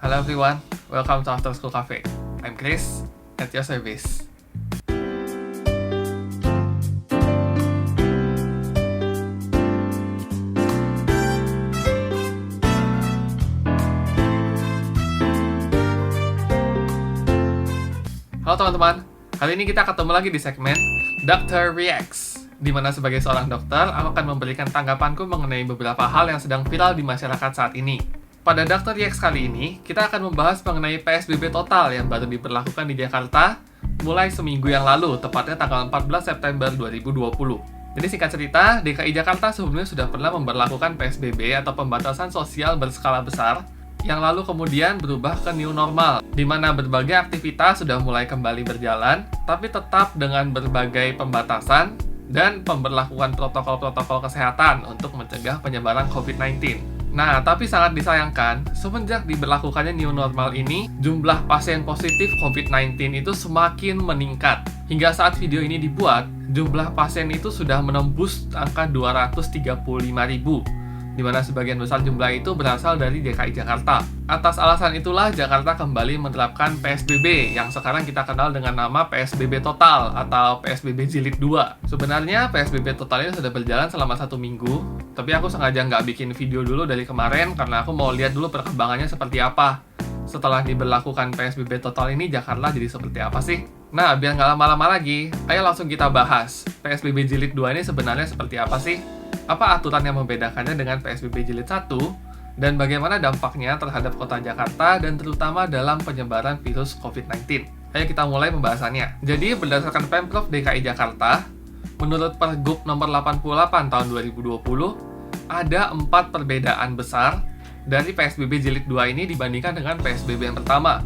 Hello everyone, welcome to After School Cafe. I'm Chris, at your service. Halo teman-teman, kali ini kita ketemu lagi di segmen Dr. Reacts, di mana sebagai seorang dokter, aku akan memberikan tanggapanku mengenai beberapa hal yang sedang viral di masyarakat saat ini. Pada Dr. Reacts kali ini, kita akan membahas mengenai PSBB total yang baru diberlakukan di Jakarta mulai seminggu yang lalu, tepatnya tanggal 14 September 2020. Jadi singkat cerita, DKI Jakarta sebelumnya sudah pernah memberlakukan PSBB atau pembatasan sosial berskala besar, yang lalu kemudian berubah ke new normal, di mana berbagai aktivitas sudah mulai kembali berjalan, tapi tetap dengan berbagai pembatasan dan pemberlakuan protokol-protokol kesehatan untuk mencegah penyebaran COVID-19. Nah, tapi sangat disayangkan, semenjak diberlakukannya new normal ini, jumlah pasien positif COVID-19 itu semakin meningkat. Hingga saat video ini dibuat, jumlah pasien itu sudah menembus angka 235.000. Di mana sebagian besar jumlah itu berasal dari DKI Jakarta. Atas alasan itulah Jakarta kembali menerapkan PSBB yang sekarang kita kenal dengan nama PSBB Total atau PSBB Jilid 2. Sebenarnya PSBB Total ini sudah berjalan selama 1 minggu, tapi aku sengaja nggak bikin video dulu dari kemarin karena aku mau lihat dulu perkembangannya seperti apa. Setelah diberlakukan PSBB Total ini, Jakarta jadi seperti apa sih? Nah, biar nggak lama-lama lagi, ayo langsung kita bahas. PSBB Jilid 2 ini sebenarnya seperti apa sih? Apa aturan yang membedakannya dengan PSBB Jilid 1? Dan bagaimana dampaknya terhadap kota Jakarta dan terutama dalam penyebaran virus COVID-19? Ayo kita mulai pembahasannya. Jadi, berdasarkan Pemprov DKI Jakarta, menurut Pergub nomor 88 tahun 2020, ada 4 perbedaan besar dari PSBB Jilid 2 ini dibandingkan dengan PSBB yang pertama.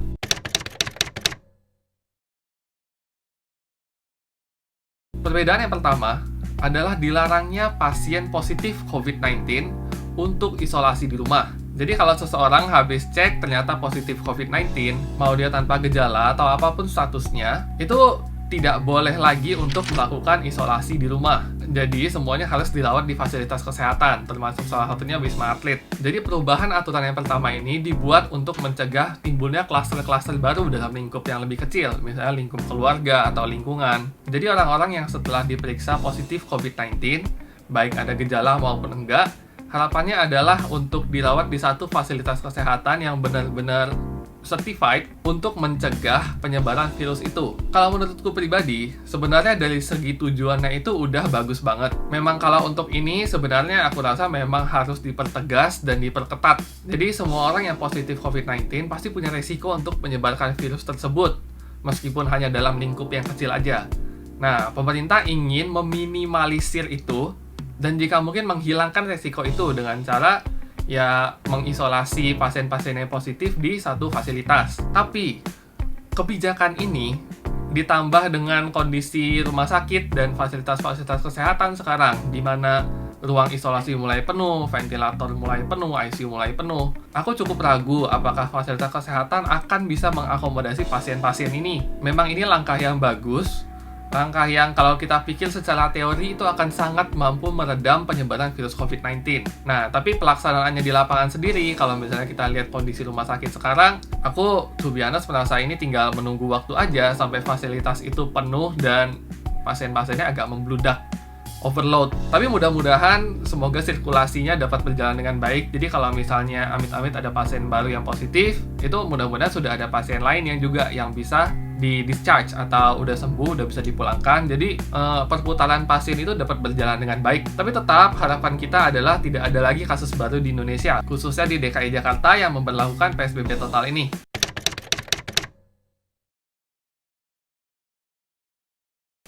Perbedaan yang pertama adalah dilarangnya pasien positif COVID-19 untuk isolasi di rumah. Jadi kalau seseorang habis cek ternyata positif COVID-19, mau dia tanpa gejala atau apapun statusnya, itu tidak boleh lagi untuk melakukan isolasi di rumah. Jadi semuanya harus dirawat di fasilitas kesehatan, termasuk salah satunya Wisma Atlet. Jadi perubahan aturan yang pertama ini dibuat untuk mencegah timbulnya klaster-klaster baru dalam lingkup yang lebih kecil, misalnya lingkup keluarga atau lingkungan. Jadi orang-orang yang setelah diperiksa positif COVID-19, baik ada gejala maupun enggak, harapannya adalah untuk dirawat di satu fasilitas kesehatan yang benar-benar certified untuk mencegah penyebaran virus itu. Kalau menurutku pribadi, sebenarnya dari segi tujuannya itu udah bagus banget. Memang kalau untuk ini sebenarnya aku rasa memang harus dipertegas dan diperketat. Jadi semua orang yang positif COVID-19 pasti punya resiko untuk menyebarkan virus tersebut, meskipun hanya dalam lingkup yang kecil aja. Nah, pemerintah ingin meminimalisir itu dan jika mungkin menghilangkan resiko itu dengan cara mengisolasi pasien-pasien yang positif di satu fasilitas. Tapi, kebijakan ini ditambah dengan kondisi rumah sakit dan fasilitas-fasilitas kesehatan sekarang, di mana ruang isolasi mulai penuh, ventilator mulai penuh, ICU mulai penuh. Aku cukup ragu apakah fasilitas kesehatan akan bisa mengakomodasi pasien-pasien ini. Memang ini langkah yang bagus, langkah yang kalau kita pikir secara teori itu akan sangat mampu meredam penyebaran virus COVID-19. Nah, tapi pelaksanaannya di lapangan sendiri, kalau misalnya kita lihat kondisi rumah sakit sekarang, aku to be honest merasa ini tinggal menunggu waktu aja sampai fasilitas itu penuh dan pasien-pasiennya agak membludak, overload. Tapi mudah-mudahan semoga sirkulasinya dapat berjalan dengan baik. Jadi kalau misalnya amit-amit ada pasien baru yang positif, itu mudah-mudahan sudah ada pasien lain yang juga yang bisa di-discharge atau udah sembuh, udah bisa dipulangkan. Jadi perputaran pasien itu dapat berjalan dengan baik. Tapi tetap harapan kita adalah tidak ada lagi kasus baru di Indonesia, khususnya di DKI Jakarta yang memberlakukan PSBB total ini.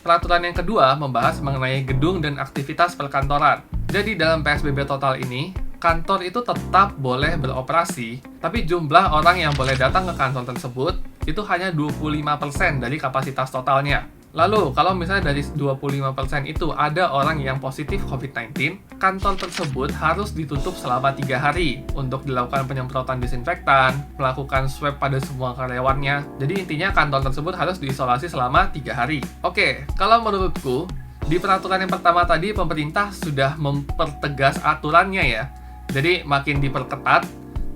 Peraturan yang kedua membahas mengenai gedung dan aktivitas perkantoran. Jadi dalam PSBB total ini, kantor itu tetap boleh beroperasi, tapi jumlah orang yang boleh datang ke kantor tersebut itu hanya 25% dari kapasitas totalnya. Lalu, kalau misalnya dari 25% itu ada orang yang positif COVID-19, kantor tersebut harus ditutup selama 3 hari untuk dilakukan penyemprotan disinfektan, melakukan swab pada semua karyawannya. Jadi intinya kantor tersebut harus diisolasi selama 3 hari. Oke, kalau menurutku, di peraturan yang pertama tadi pemerintah sudah mempertegas aturannya ya. Jadi makin diperketat,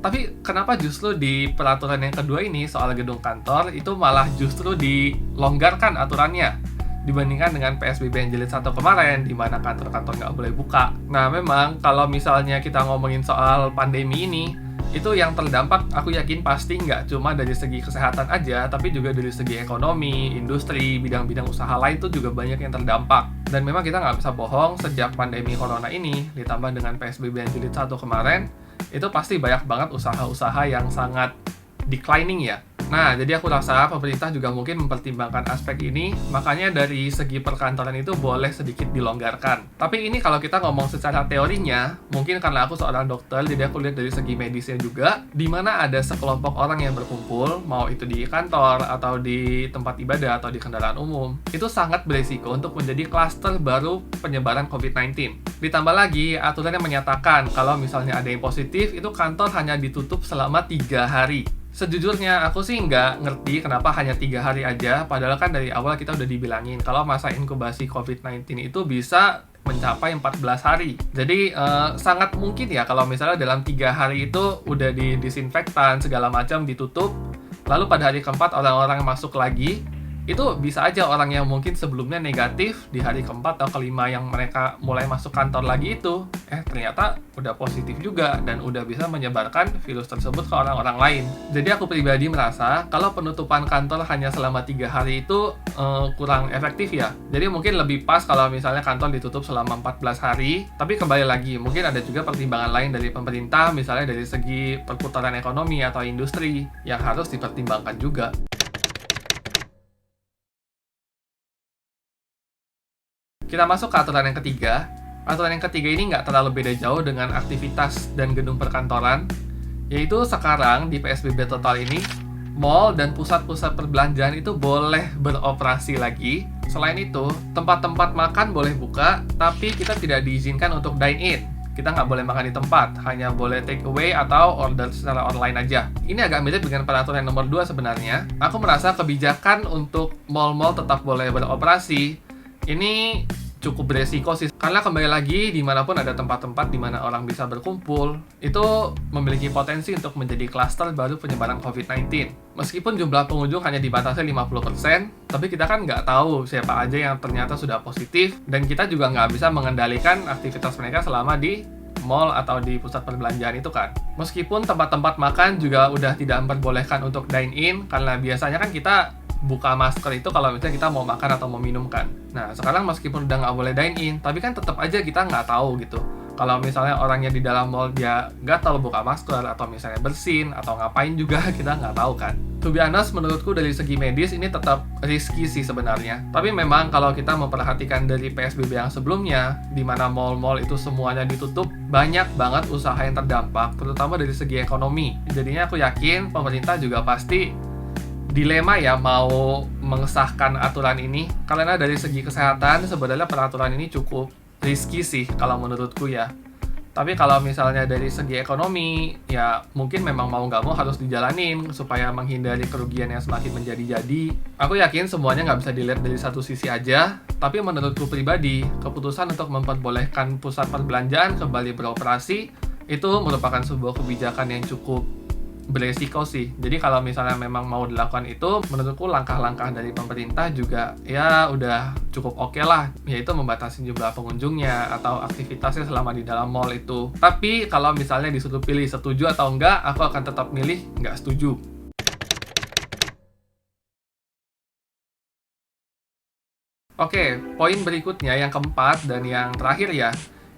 Tapi kenapa justru di peraturan yang kedua ini soal gedung kantor itu malah justru dilonggarkan aturannya dibandingkan dengan PSBB yang jilid 1 kemarin di mana kantor-kantor nggak boleh buka. Nah memang kalau misalnya kita ngomongin soal pandemi ini, itu yang terdampak aku yakin pasti nggak cuma dari segi kesehatan aja, tapi juga dari segi ekonomi, industri, bidang-bidang usaha lain tuh juga banyak yang terdampak. Dan memang kita nggak bisa bohong, sejak pandemi corona ini, ditambah dengan PSBB yang jilid 1 kemarin, itu pasti banyak banget usaha-usaha yang sangat declining ya. Nah, jadi aku rasa pemerintah juga mungkin mempertimbangkan aspek ini, makanya dari segi perkantoran itu boleh sedikit dilonggarkan. Tapi ini kalau kita ngomong secara teorinya, mungkin karena aku seorang dokter, jadi aku lihat dari segi medisnya juga, di mana ada sekelompok orang yang berkumpul, mau itu di kantor, atau di tempat ibadah, atau di kendaraan umum, itu sangat beresiko untuk menjadi klaster baru penyebaran COVID-19. Ditambah lagi, aturannya menyatakan kalau misalnya ada yang positif, itu kantor hanya ditutup selama 3 hari. Sejujurnya, aku sih nggak ngerti kenapa hanya 3 hari aja, padahal kan dari awal kita udah dibilangin kalau masa inkubasi COVID-19 itu bisa mencapai 14 hari. Jadi, sangat mungkin ya kalau misalnya dalam 3 hari itu udah didisinfektan, segala macam ditutup, lalu pada hari keempat orang-orang masuk lagi, itu bisa aja orang yang mungkin sebelumnya negatif di hari keempat atau kelima yang mereka mulai masuk kantor lagi itu ternyata udah positif juga dan udah bisa menyebarkan virus tersebut ke orang-orang lain. Jadi aku pribadi merasa kalau penutupan kantor hanya selama 3 hari itu kurang efektif ya. Jadi mungkin lebih pas kalau misalnya kantor ditutup selama 14 hari, tapi kembali lagi mungkin ada juga pertimbangan lain dari pemerintah, misalnya dari segi perputaran ekonomi atau industri yang harus dipertimbangkan juga. Kita masuk ke aturan yang ketiga. Aturan yang ketiga ini nggak terlalu beda jauh dengan aktivitas dan gedung perkantoran, yaitu sekarang di PSBB total ini, mall dan pusat-pusat perbelanjaan itu boleh beroperasi lagi. Selain itu, tempat-tempat makan boleh buka, tapi kita tidak diizinkan untuk dine-in. Kita nggak boleh makan di tempat, hanya boleh take away atau order secara online aja. Ini agak mirip dengan peraturan nomor 2 sebenarnya. Aku merasa kebijakan untuk mall-mall tetap boleh beroperasi ini cukup beresiko sih, karena kembali lagi dimanapun ada tempat-tempat di mana orang bisa berkumpul, itu memiliki potensi untuk menjadi klaster baru penyebaran COVID-19. Meskipun jumlah pengunjung hanya dibatasi 50%, tapi kita kan nggak tahu siapa aja yang ternyata sudah positif, dan kita juga nggak bisa mengendalikan aktivitas mereka selama di mall atau di pusat perbelanjaan itu kan. Meskipun tempat-tempat makan juga udah tidak memperbolehkan untuk dine-in, karena biasanya kan kita buka masker itu kalau misalnya kita mau makan atau mau minum kan. Nah, sekarang meskipun udah nggak boleh dine-in, tapi kan tetap aja kita nggak tahu gitu. Kalau misalnya orangnya di dalam mall dia nggak tahu buka masker, atau misalnya bersin, atau ngapain juga, kita nggak tahu kan. To be honest, menurutku dari segi medis ini tetap risky sih sebenarnya. Tapi memang kalau kita memperhatikan dari PSBB yang sebelumnya, di mana mall-mall itu semuanya ditutup, banyak banget usaha yang terdampak, terutama dari segi ekonomi. Jadinya aku yakin pemerintah juga pasti dilema ya mau mengesahkan aturan ini, karena dari segi kesehatan sebenarnya peraturan ini cukup risky sih kalau menurutku ya. Tapi kalau misalnya dari segi ekonomi, ya mungkin memang mau nggak mau harus dijalanin supaya menghindari kerugian yang semakin menjadi-jadi. Aku yakin semuanya nggak bisa dilihat dari satu sisi aja, tapi menurutku pribadi, keputusan untuk memperbolehkan pusat perbelanjaan kembali beroperasi itu merupakan sebuah kebijakan yang cukup beresiko sih. Jadi kalau misalnya memang mau dilakukan itu, menurutku langkah-langkah dari pemerintah juga ya udah cukup oke lah, yaitu membatasi jumlah pengunjungnya atau aktivitasnya selama di dalam mall itu. Tapi kalau misalnya disuruh pilih setuju atau enggak, aku akan tetap milih nggak setuju. Oke, poin berikutnya yang keempat dan yang terakhir ya,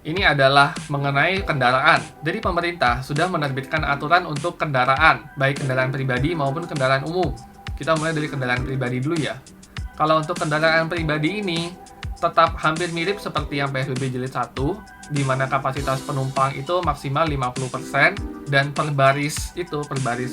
ini adalah mengenai kendaraan. Jadi pemerintah sudah menerbitkan aturan untuk kendaraan, baik kendaraan pribadi maupun kendaraan umum. Kita mulai dari kendaraan pribadi dulu ya. Kalau untuk kendaraan pribadi ini, tetap hampir mirip seperti yang PSBB jilid 1, di mana kapasitas penumpang itu maksimal 50%, dan per baris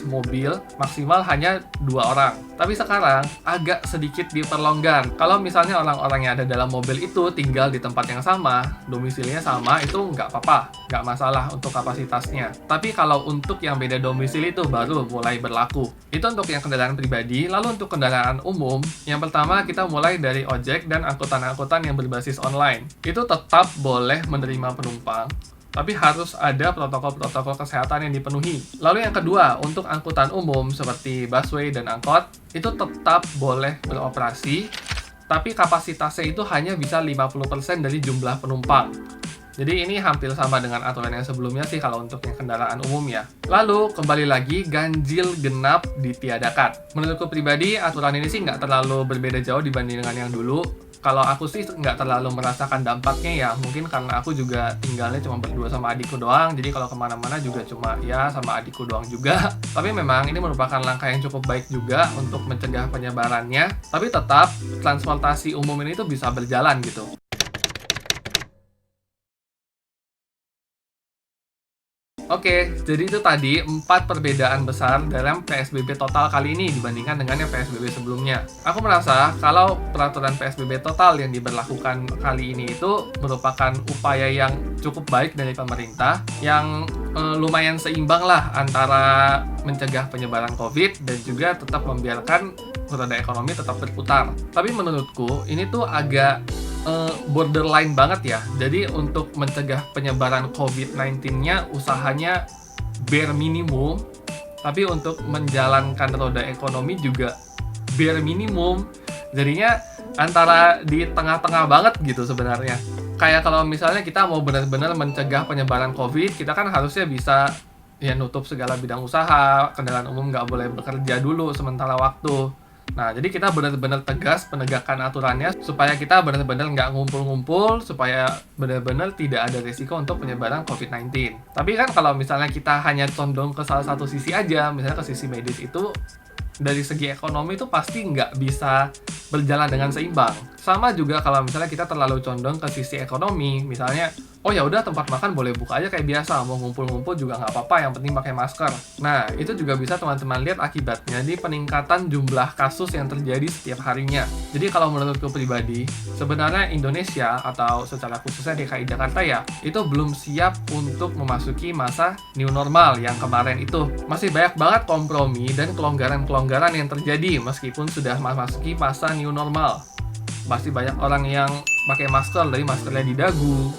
mobil maksimal hanya 2 orang. Tapi sekarang agak sedikit diperlonggar. Kalau misalnya orang-orang yang ada dalam mobil itu tinggal di tempat yang sama, domisilinya sama, itu nggak apa-apa, nggak masalah untuk kapasitasnya. Tapi kalau untuk yang beda domisili itu baru mulai berlaku. Itu untuk yang kendaraan pribadi. Lalu untuk kendaraan umum, yang pertama kita mulai dari ojek dan angkutan-angkutan yang berbasis online. Itu tetap boleh menerima penumpang, tapi harus ada protokol-protokol kesehatan yang dipenuhi. Lalu yang kedua, untuk angkutan umum seperti busway dan angkot, itu tetap boleh beroperasi, tapi kapasitasnya itu hanya bisa 50% dari jumlah penumpang. Jadi ini hampir sama dengan aturan yang sebelumnya sih kalau untuk yang kendaraan umum ya. Lalu kembali lagi, ganjil genap ditiadakan. Menurutku pribadi aturan ini sih nggak terlalu berbeda jauh dibanding dengan yang dulu. Kalau aku sih nggak terlalu merasakan dampaknya ya, mungkin karena aku juga tinggalnya cuma berdua sama adikku doang. Jadi kalau kemana-mana juga cuma ya sama adikku doang juga. Tapi memang ini merupakan langkah yang cukup baik juga untuk mencegah penyebarannya. Tapi tetap transportasi umum ini tuh bisa berjalan gitu. Oke, jadi itu tadi 4 perbedaan besar dalam PSBB total kali ini dibandingkan dengan yang PSBB sebelumnya. Aku merasa kalau peraturan PSBB total yang diberlakukan kali ini itu merupakan upaya yang cukup baik dari pemerintah yang lumayan seimbang lah antara mencegah penyebaran COVID dan juga tetap membiarkan roda ekonomi tetap berputar. Tapi menurutku ini tuh agak borderline banget ya. Jadi untuk mencegah penyebaran COVID-19-nya usahanya bare minimum, tapi untuk menjalankan roda ekonomi juga bare minimum. Jadinya antara di tengah-tengah banget gitu sebenarnya. Kayak kalau misalnya kita mau benar-benar mencegah penyebaran COVID, kita kan harusnya bisa ya nutup segala bidang usaha, kendaraan umum nggak boleh bekerja dulu sementara waktu. Nah, jadi kita benar-benar tegas penegakan aturannya supaya kita benar-benar nggak ngumpul-ngumpul, supaya benar-benar tidak ada risiko untuk penyebaran COVID-19. Tapi kan kalau misalnya kita hanya condong ke salah satu sisi aja, misalnya ke sisi medis itu, dari segi ekonomi itu pasti nggak bisa berjalan dengan seimbang. Sama juga kalau misalnya kita terlalu condong ke sisi ekonomi, misalnya, oh ya udah tempat makan boleh buka aja kayak biasa, mau ngumpul-ngumpul juga nggak apa-apa, yang penting pakai masker. Nah, itu juga bisa teman-teman lihat akibatnya di peningkatan jumlah kasus yang terjadi setiap harinya. Jadi kalau menurutku pribadi, sebenarnya Indonesia atau secara khususnya DKI Jakarta ya, itu belum siap untuk memasuki masa new normal yang kemarin itu. Masih banyak banget kompromi dan kelonggaran-kelonggaran yang terjadi meskipun sudah memasuki masa new normal. Masih banyak orang yang pakai masker dari maskernya di dagu,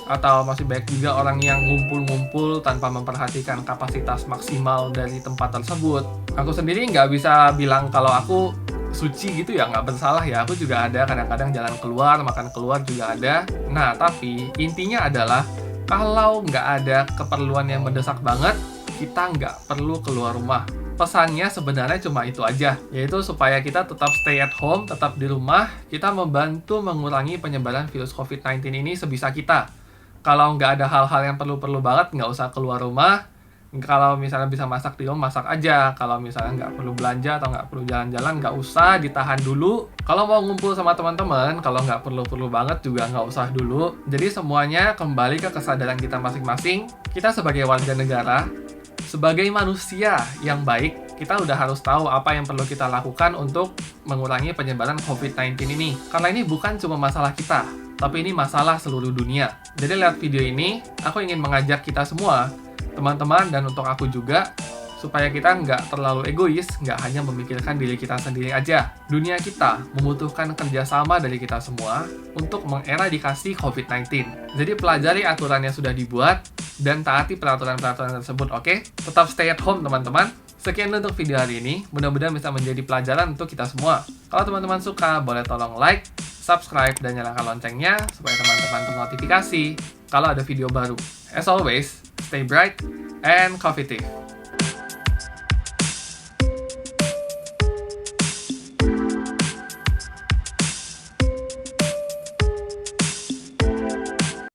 atau masih banyak juga orang yang ngumpul-ngumpul tanpa memperhatikan kapasitas maksimal dari tempat tersebut. Aku sendiri nggak bisa bilang kalau aku suci gitu ya, nggak bersalah ya. Aku juga ada kadang-kadang jalan keluar, makan keluar juga ada. Nah, tapi intinya adalah kalau nggak ada keperluan yang mendesak banget, kita nggak perlu keluar rumah. Pesannya sebenarnya cuma itu aja, yaitu supaya kita tetap stay at home, tetap di rumah, kita membantu mengurangi penyebaran virus COVID-19 ini sebisa kita. Kalau nggak ada hal-hal yang perlu-perlu banget, nggak usah keluar rumah. Kalau misalnya bisa masak di rumah, masak aja. Kalau misalnya nggak perlu belanja atau nggak perlu jalan-jalan, nggak usah, ditahan dulu. Kalau mau ngumpul sama teman-teman, kalau nggak perlu-perlu banget juga nggak usah dulu. Jadi semuanya kembali ke kesadaran kita masing-masing. Kita sebagai warga negara, sebagai manusia yang baik, kita udah harus tahu apa yang perlu kita lakukan untuk mengurangi penyebaran COVID-19 ini. Karena ini bukan cuma masalah kita, tapi ini masalah seluruh dunia. Jadi lewat video ini, aku ingin mengajak kita semua, teman-teman dan untuk aku juga, supaya kita nggak terlalu egois, nggak hanya memikirkan diri kita sendiri aja. Dunia kita membutuhkan kerjasama dari kita semua untuk mengeradikasi COVID-19. Jadi pelajari aturan yang sudah dibuat, dan taati peraturan-peraturan tersebut, oke? Tetap stay at home, teman-teman. Sekian untuk video hari ini, mudah-mudahan bisa menjadi pelajaran untuk kita semua. Kalau teman-teman suka, boleh tolong like, subscribe, dan nyalakan loncengnya, supaya teman-teman ternotifikasi kalau ada video baru. As always, stay bright and coffee.